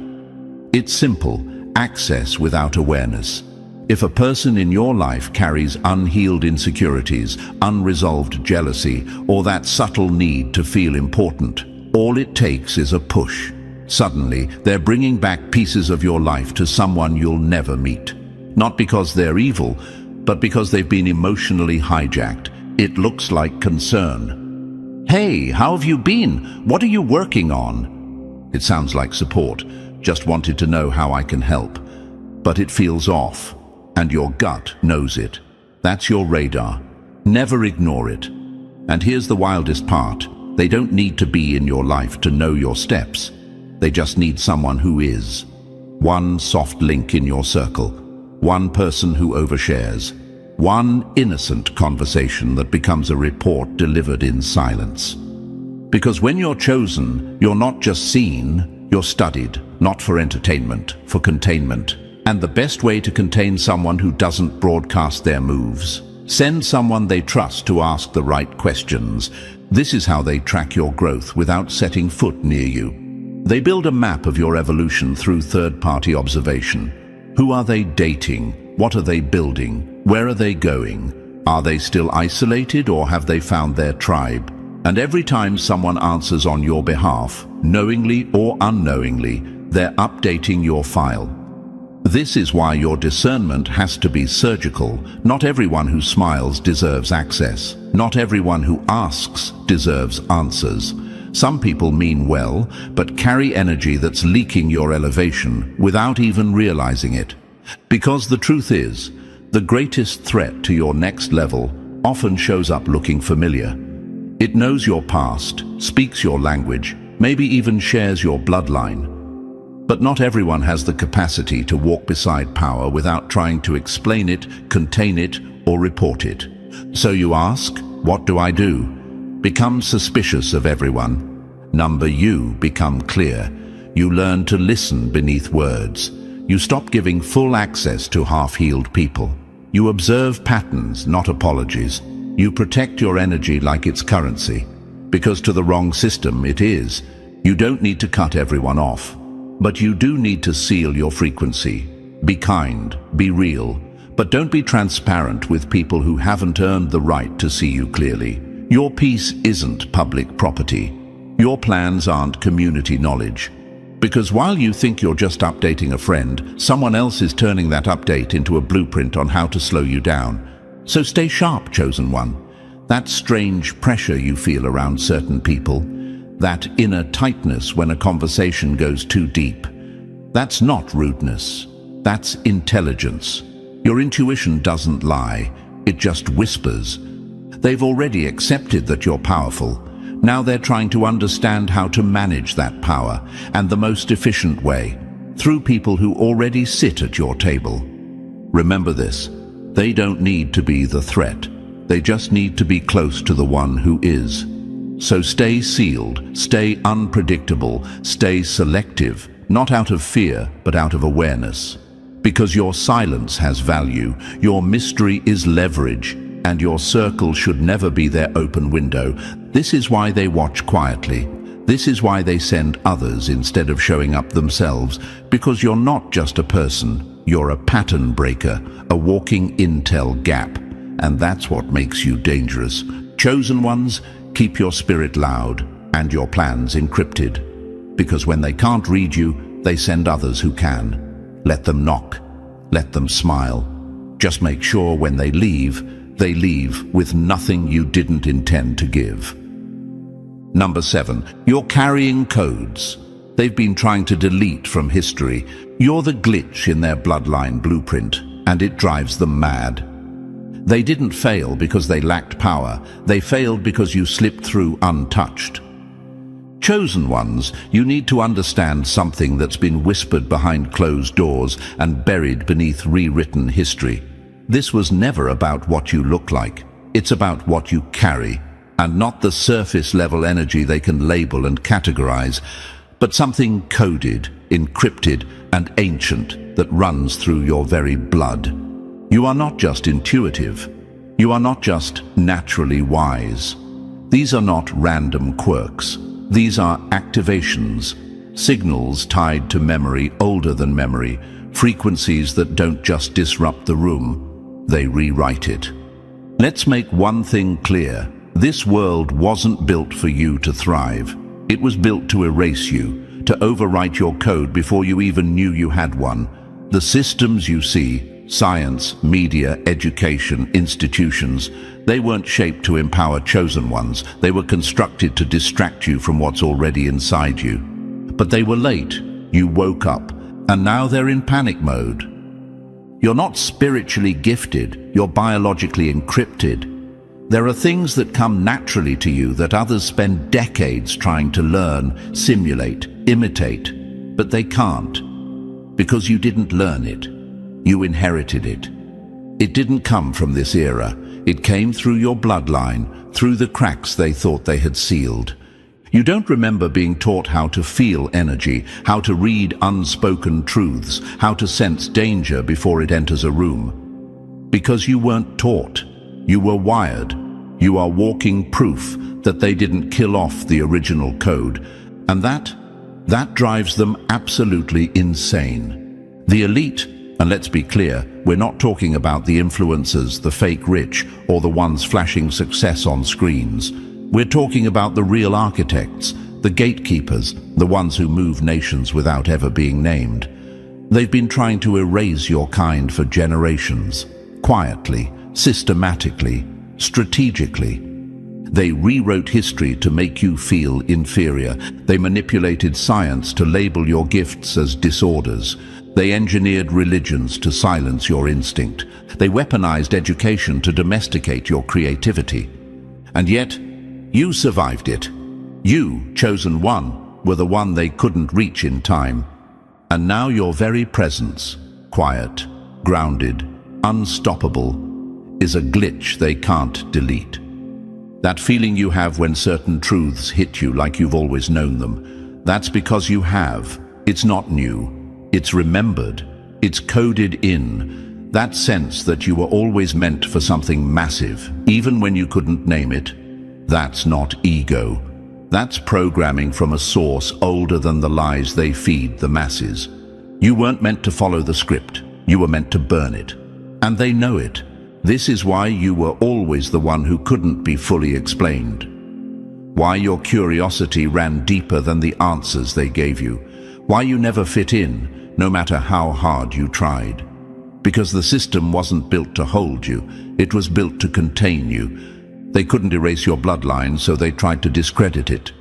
It's simple, access without awareness. If a person in your life carries unhealed insecurities, unresolved jealousy, or that subtle need to feel important, all it takes is a push. Suddenly, they're bringing back pieces of your life to someone you'll never meet. Not because they're evil, but because they've been emotionally hijacked. It looks like concern. Hey, how have you been? What are you working on? It sounds like support. Just wanted to know how I can help. But it feels off, and your gut knows it. That's your radar. Never ignore it. And here's the wildest part. They don't need to be in your life to know your steps. They just need someone who is. One soft link in your circle. One person who overshares. One innocent conversation that becomes a report delivered in silence. Because when you're chosen, you're not just seen, you're studied, not for entertainment, for containment. And the best way to contain someone who doesn't broadcast their moves: send someone they trust to ask the right questions. This is how they track your growth without setting foot near you. They build a map of your evolution through third-party observation. Who are they dating? What are they building? Where are they going? Are they still isolated, or have they found their tribe? And every time someone answers on your behalf, knowingly or unknowingly, they're updating your file. This is why your discernment has to be surgical. Not everyone who smiles deserves access. Not everyone who asks deserves answers. Some people mean well, but carry energy that's leaking your elevation without even realizing it. Because the truth is, the greatest threat to your next level often shows up looking familiar. It knows your past, speaks your language, maybe even shares your bloodline. But not everyone has the capacity to walk beside power without trying to explain it, contain it, or report it. So you ask, what do I do? Become suspicious of everyone. You become clear. You learn to listen beneath words. You stop giving full access to half-healed people. You observe patterns, not apologies. You protect your energy like it's currency, because to the wrong system it is. You don't need to cut everyone off. But you do need to seal your frequency. Be kind, be real, but don't be transparent with people who haven't earned the right to see you clearly. Your peace isn't public property. Your plans aren't community knowledge. Because while you think you're just updating a friend, someone else is turning that update into a blueprint on how to slow you down. So stay sharp, chosen one. That strange pressure you feel around certain people, that inner tightness when a conversation goes too deep, that's not rudeness. That's intelligence. Your intuition doesn't lie, it just whispers. They've already accepted that you're powerful. Now they're trying to understand how to manage that power, and the most efficient way, through people who already sit at your table. Remember this, they don't need to be the threat. They just need to be close to the one who is. So stay sealed, stay unpredictable, stay selective, not out of fear, but out of awareness. Because your silence has value, your mystery is leverage, and your circle should never be their open window. This is why they watch quietly. This is why they send others instead of showing up themselves, because you're not just a person, you're a pattern breaker, a walking intel gap, and that's what makes you dangerous. Chosen ones, keep your spirit loud and your plans encrypted, because when they can't read you, they send others who can. Let them knock, let them smile. Just make sure when they leave with nothing you didn't intend to give. 7, you're carrying codes. They've been trying to delete from history. You're the glitch in their bloodline blueprint, and it drives them mad. They didn't fail because they lacked power. They failed because you slipped through untouched. Chosen ones, you need to understand something that's been whispered behind closed doors and buried beneath rewritten history. This was never about what you look like. It's about what you carry, and not the surface-level energy they can label and categorize, but something coded, encrypted, and ancient that runs through your very blood. You are not just intuitive. You are not just naturally wise. These are not random quirks. These are activations, signals tied to memory older than memory, frequencies that don't just disrupt the room, they rewrite it. Let's make one thing clear. This world wasn't built for you to thrive. It was built to erase you, to overwrite your code before you even knew you had one. The systems you see, science, media, education, institutions, they weren't shaped to empower chosen ones. They were constructed to distract you from what's already inside you. But they were late. You woke up, and now they're in panic mode. You're not spiritually gifted, you're biologically encrypted. There are things that come naturally to you that others spend decades trying to learn, simulate, imitate, but they can't, because you didn't learn it. You inherited it. It didn't come from this era. It came through your bloodline, through the cracks they thought they had sealed. You don't remember being taught how to feel energy, how to read unspoken truths, how to sense danger before it enters a room. Because you weren't taught. You were wired. You are walking proof that they didn't kill off the original code. And that drives them absolutely insane. The elite, and let's be clear, we're not talking about the influencers, the fake rich, or the ones flashing success on screens. We're talking about the real architects, the gatekeepers, the ones who move nations without ever being named. They've been trying to erase your kind for generations, quietly, systematically, strategically. They rewrote history to make you feel inferior. They manipulated science to label your gifts as disorders. They engineered religions to silence your instinct. They weaponized education to domesticate your creativity. And yet, you survived it. You, chosen one, were the one they couldn't reach in time. And now your very presence, quiet, grounded, unstoppable, is a glitch they can't delete. That feeling you have when certain truths hit you like you've always known them, that's because you have. It's not new. It's remembered. It's coded in. That sense that you were always meant for something massive, even when you couldn't name it. That's not ego. That's programming from a source older than the lies they feed the masses. You weren't meant to follow the script. You were meant to burn it. And they know it. This is why you were always the one who couldn't be fully explained. Why your curiosity ran deeper than the answers they gave you. Why you never fit in, no matter how hard you tried. Because the system wasn't built to hold you. It was built to contain you. They couldn't erase your bloodline, so they tried to discredit it.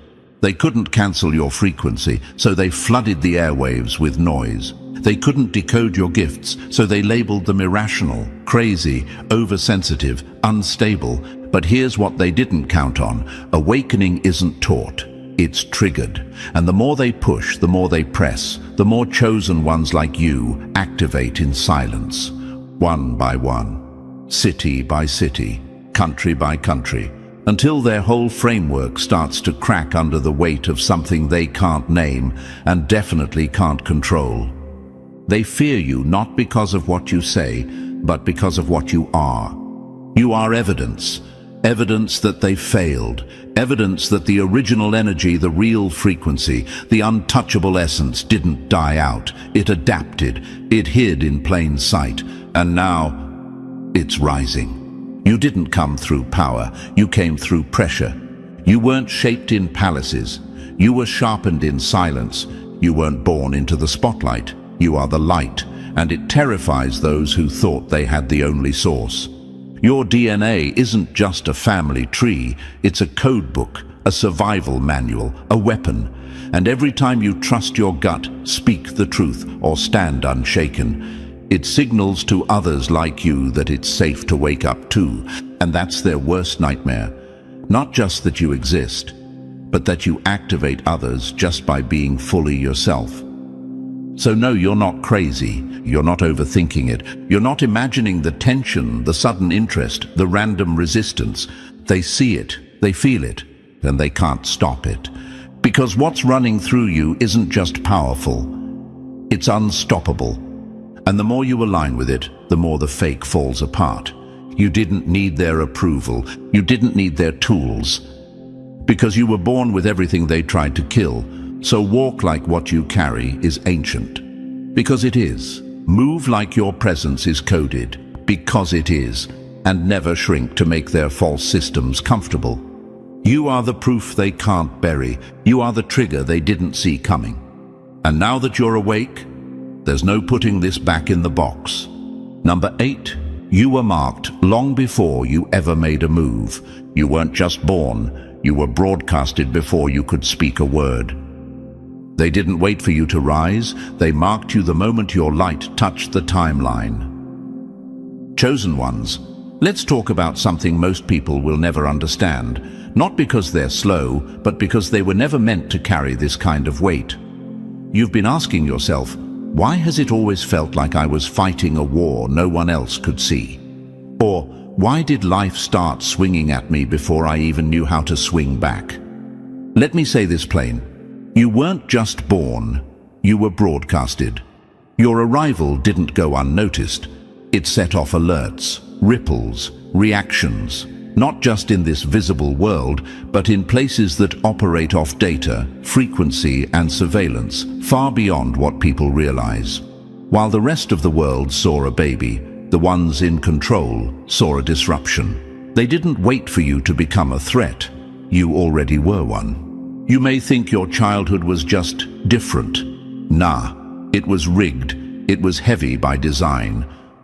They couldn't cancel your frequency, so they flooded the airwaves with noise. They couldn't decode your gifts, so they labeled them irrational, crazy, oversensitive, unstable. But here's what they didn't count on. Awakening isn't taught. It's triggered. And the more they push, the more they press, the more chosen ones like you activate in silence. One by one, city by city, country by country, until their whole framework starts to crack under the weight of something they can't name and definitely can't control. They fear you not because of what you say, but because of what you are. You are evidence. Evidence that they failed. Evidence that the original energy, the real frequency, the untouchable essence didn't die out. It adapted. It hid in plain sight. And now, it's rising. You didn't come through power. You came through pressure. You weren't shaped in palaces. You were sharpened in silence. You weren't born into the spotlight. You are the light, and it terrifies those who thought they had the only source. Your DNA isn't just a family tree, it's a code book, a survival manual, a weapon. And every time you trust your gut, speak the truth, or stand unshaken, it signals to others like you that it's safe to wake up too. And that's their worst nightmare. Not just that you exist, but that you activate others just by being fully yourself. So no, you're not crazy. You're not overthinking it. You're not imagining the tension, the sudden interest, the random resistance. They see it, they feel it, and they can't stop it. Because what's running through you isn't just powerful, it's unstoppable. And the more you align with it, the more the fake falls apart. You didn't need their approval. You didn't need their tools. Because you were born with everything they tried to kill. So walk like what you carry is ancient. Because it is. Move like your presence is coded. Because it is. And never shrink to make their false systems comfortable. You are the proof they can't bury. You are the trigger they didn't see coming. And now that you're awake, there's no putting this back in the box. Number 8. You were marked long before you ever made a move. You weren't just born. You were broadcasted before you could speak a word. They didn't wait for you to rise. They marked you the moment your light touched the timeline. Chosen ones, let's talk about something most people will never understand. Not because they're slow, but because they were never meant to carry this kind of weight. You've been asking yourself, why has it always felt like I was fighting a war no one else could see? Or, why did life start swinging at me before I even knew how to swing back? Let me say this plain. You weren't just born, you were broadcasted. Your arrival didn't go unnoticed. It set off alerts, ripples, reactions, not just in this visible world, but in places that operate off data, frequency, and surveillance, far beyond what people realize. While the rest of the world saw a baby, the ones in control saw a disruption. They didn't wait for you to become a threat. You already were one. You may think your childhood was just different. Nah, it was rigged. It was heavy by design.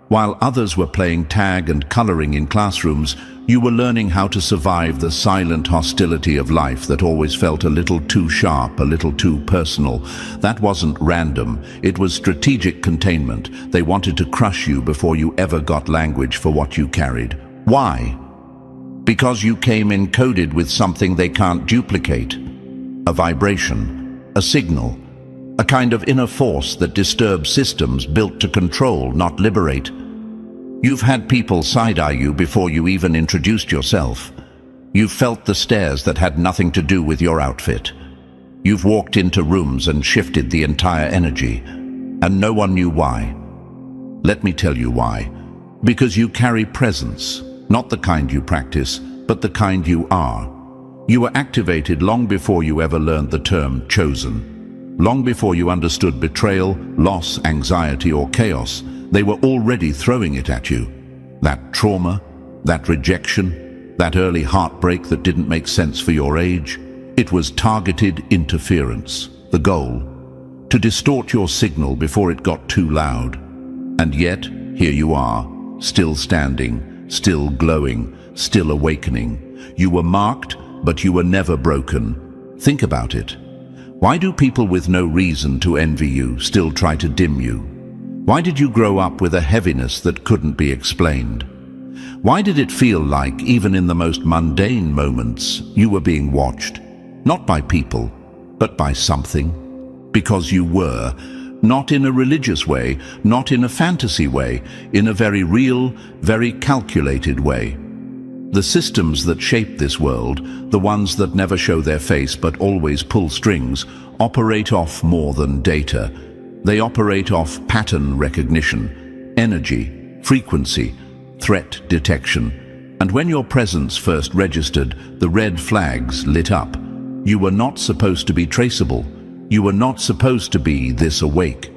While others were playing tag and coloring in classrooms, you were learning how to survive the silent hostility of life that always felt a little too sharp, a little too personal. That wasn't random. It was strategic containment. They wanted to crush you before you ever got language for what you carried. Why? Because you came encoded with something they can't duplicate. A vibration, a signal, a kind of inner force that disturbs systems built to control, not liberate. You've had people side-eye you before you even introduced yourself. You've felt the stares that had nothing to do with your outfit. You've walked into rooms and shifted the entire energy, and no one knew why. Let me tell you why. Because you carry presence, not the kind you practice, but the kind you are. You were activated long before you ever learned the term chosen. Long before you understood betrayal, loss, anxiety, or chaos, they were already throwing it at you. That trauma, that rejection, that early heartbreak that didn't make sense for your age, it was targeted interference. The goal, to distort your signal before it got too loud. And yet, here you are, still standing, still glowing, still awakening. You were marked, but you were never broken. Think about it. Why do people with no reason to envy you still try to dim you? Why did you grow up with a heaviness that couldn't be explained? Why did it feel like, even in the most mundane moments, you were being watched? Not by people, but by something. Because you were, not in a religious way, not in a fantasy way, in a very real, very calculated way. The systems that shape this world, the ones that never show their face but always pull strings, operate off more than data. They operate off pattern recognition, energy, frequency, threat detection. And when your presence first registered, the red flags lit up. You were not supposed to be traceable. You were not supposed to be this awake.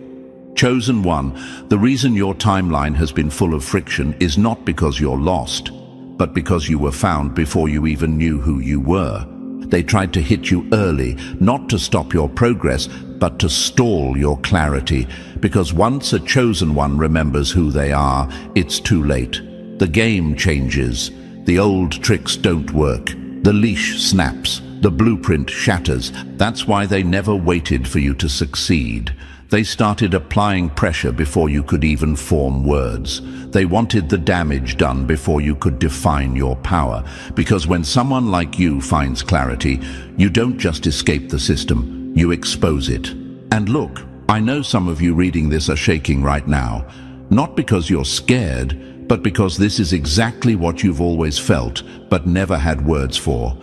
Chosen one, the reason your timeline has been full of friction is not because you're lost, but because you were found before you even knew who you were. They tried to hit you early, not to stop your progress, but to stall your clarity, because once a chosen one remembers who they are, it's too late. The game changes. The old tricks don't work. The leash snaps. The blueprint shatters. That's why they never waited for you to succeed. They started applying pressure before you could even form words. They wanted the damage done before you could define your power. Because when someone like you finds clarity, you don't just escape the system, you expose it. And look, I know some of you reading this are shaking right now. Not because you're scared, but because this is exactly what you've always felt, but never had words for.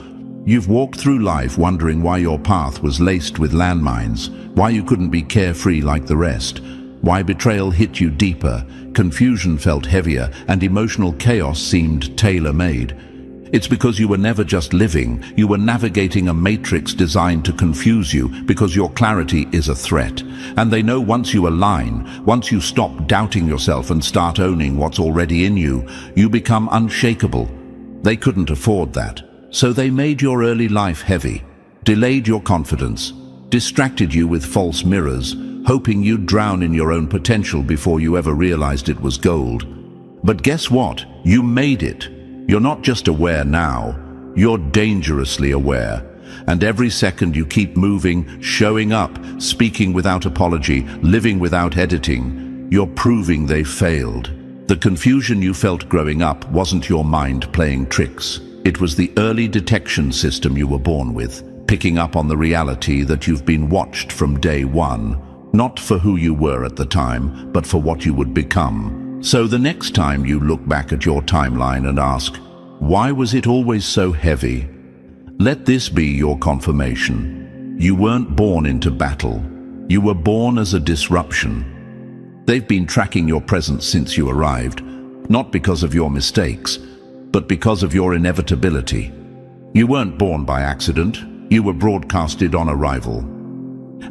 You've walked through life wondering why your path was laced with landmines, why you couldn't be carefree like the rest, why betrayal hit you deeper, confusion felt heavier, and emotional chaos seemed tailor-made. It's because you were never just living, you were navigating a matrix designed to confuse you, because your clarity is a threat. And they know once you align, once you stop doubting yourself and start owning what's already in you, you become unshakable. They couldn't afford that. So they made your early life heavy, delayed your confidence, distracted you with false mirrors, hoping you'd drown in your own potential before you ever realized it was gold. But guess what? You made it. You're not just aware now, you're dangerously aware. And every second you keep moving, showing up, speaking without apology, living without editing, you're proving they failed. The confusion you felt growing up wasn't your mind playing tricks. It was the early detection system you were born with, picking up on the reality that you've been watched from day one, not for who you were at the time, but for what you would become. So the next time you look back at your timeline and ask, why was it always so heavy? Let this be your confirmation. You weren't born into battle. You were born as a disruption. They've been tracking your presence since you arrived, not because of your mistakes, but because of your inevitability. You weren't born by accident. You were broadcasted on arrival.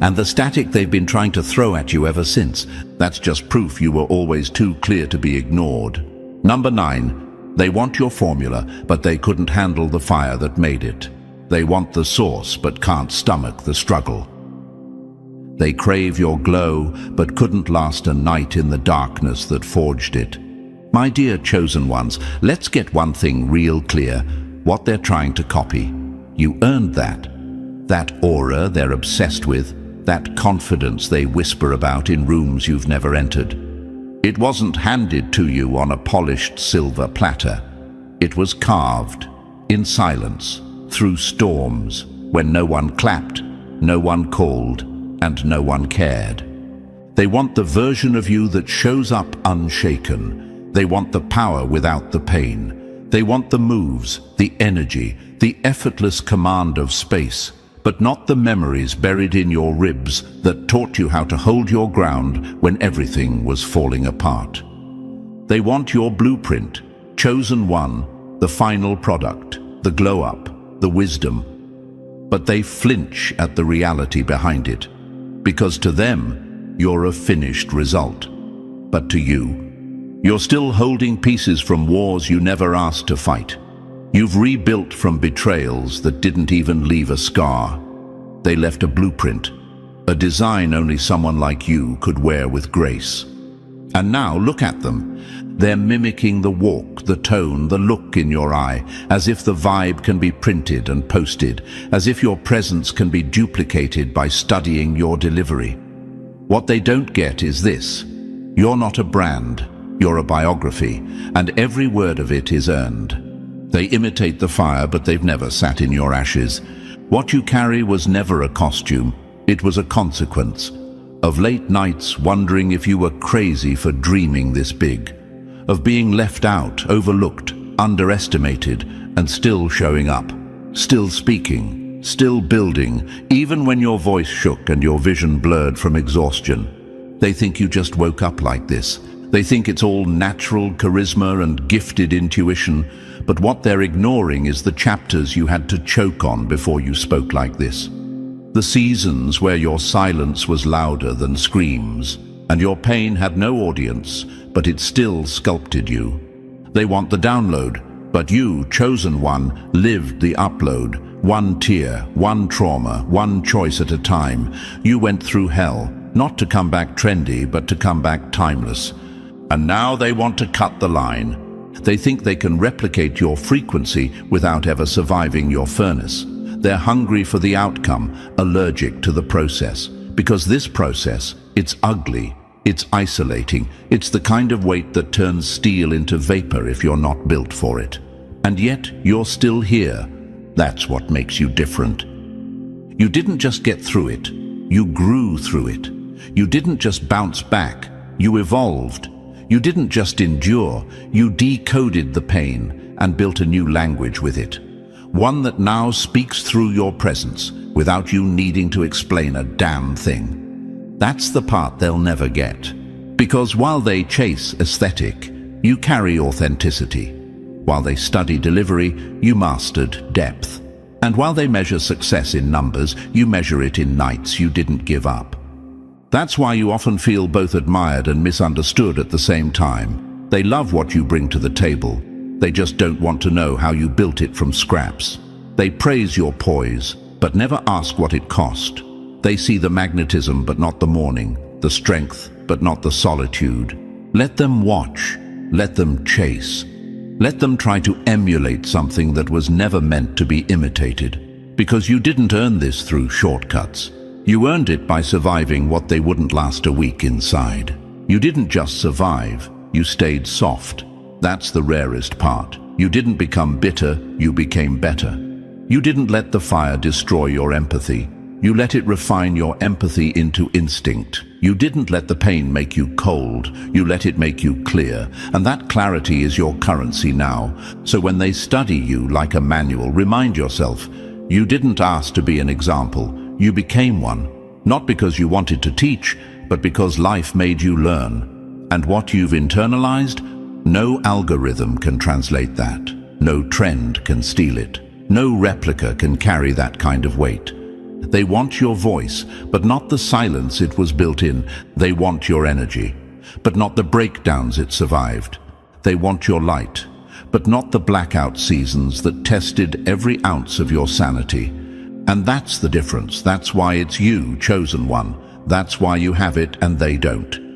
And the static they've been trying to throw at you ever since, that's just proof you were always too clear to be ignored. Number 9, they want your formula, but they couldn't handle the fire that made it. They want the source, but can't stomach the struggle. They crave your glow, but couldn't last a night in the darkness that forged it. My dear chosen ones, let's get one thing real clear. What they're trying to copy. You earned that. That aura they're obsessed with, that confidence they whisper about in rooms you've never entered. It wasn't handed to you on a polished silver platter. It was carved, in silence, through storms, when no one clapped, no one called, and no one cared. They want the version of you that shows up unshaken. They want the power without the pain. They want the moves, the energy, the effortless command of space, but not the memories buried in your ribs that taught you how to hold your ground when everything was falling apart. They want your blueprint, chosen one, the final product, the glow-up, the wisdom. But they flinch at the reality behind it, because to them, you're a finished result. But to you, you're still holding pieces from wars you never asked to fight. You've rebuilt from betrayals that didn't even leave a scar. They left a blueprint, a design only someone like you could wear with grace. And now look at them. They're mimicking the walk, the tone, the look in your eye, as if the vibe can be printed and posted, as if your presence can be duplicated by studying your delivery. What they don't get is this. You're not a brand, you're a biography, and every word of it is earned. They imitate the fire, but they've never sat in your ashes. What you carry was never a costume, it was a consequence. Of late nights wondering if you were crazy for dreaming this big. Of being left out, overlooked, underestimated, and still showing up. Still speaking, still building, even when your voice shook and your vision blurred from exhaustion. They think you just woke up like this. They think it's all natural charisma and gifted intuition, but what they're ignoring is the chapters you had to choke on before you spoke like this. The seasons where your silence was louder than screams, and your pain had no audience, but it still sculpted you. They want the download, but you, chosen one, lived the upload. One tear, one trauma, one choice at a time. You went through hell, not to come back trendy, but to come back timeless. And now they want to cut the line. They think they can replicate your frequency without ever surviving your furnace. They're hungry for the outcome, allergic to the process. Because this process, it's ugly, it's isolating, it's the kind of weight that turns steel into vapor if you're not built for it. And yet, you're still here. That's what makes you different. You didn't just get through it, you grew through it. You didn't just bounce back, you evolved. You didn't just endure, you decoded the pain and built a new language with it. One that now speaks through your presence without you needing to explain a damn thing. That's the part they'll never get. Because while they chase aesthetic, you carry authenticity. While they study delivery, you mastered depth. And while they measure success in numbers, you measure it in nights you didn't give up. That's why you often feel both admired and misunderstood at the same time. They love what you bring to the table. They just don't want to know how you built it from scraps. They praise your poise, but never ask what it cost. They see the magnetism but not the mourning, the strength but not the solitude. Let them watch, let them chase. Let them try to emulate something that was never meant to be imitated. Because you didn't earn this through shortcuts. You earned it by surviving what they wouldn't last a week inside. You didn't just survive, you stayed soft. That's the rarest part. You didn't become bitter, you became better. You didn't let the fire destroy your empathy. You let it refine your empathy into instinct. You didn't let the pain make you cold, you let it make you clear, and that clarity is your currency now. So when they study you like a manual, remind yourself, you didn't ask to be an example, you became one. Not because you wanted to teach, but because life made you learn. And what you've internalized, no algorithm can translate that. No trend can steal it. No replica can carry that kind of weight. They want your voice, but not the silence it was built in. They want your energy, but not the breakdowns it survived. They want your light, but not the blackout seasons that tested every ounce of your sanity. And that's the difference. That's why it's you, chosen one. That's why you have it and they don't.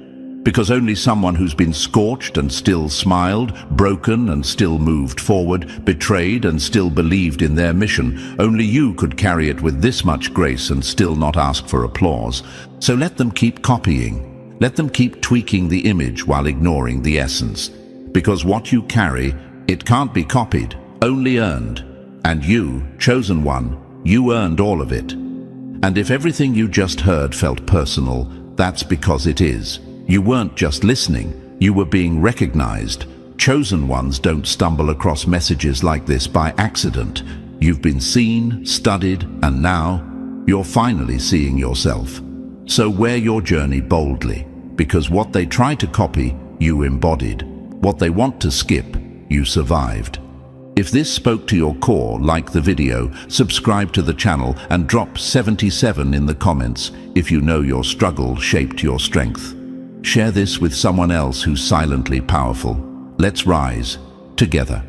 Because only someone who's been scorched and still smiled, broken and still moved forward, betrayed and still believed in their mission, only you could carry it with this much grace and still not ask for applause. So let them keep copying. Let them keep tweaking the image while ignoring the essence. Because what you carry, it can't be copied, only earned. And you, chosen one, you earned all of it. And if everything you just heard felt personal, that's because it is. You weren't just listening, you were being recognized. Chosen ones don't stumble across messages like this by accident. You've been seen, studied, and now you're finally seeing yourself. So wear your journey boldly, because what they try to copy, you embodied. What they want to skip, you survived. If this spoke to your core, like the video, subscribe to the channel and drop 77 in the comments if you know your struggle shaped your strength. Share this with someone else who's silently powerful. Let's rise together.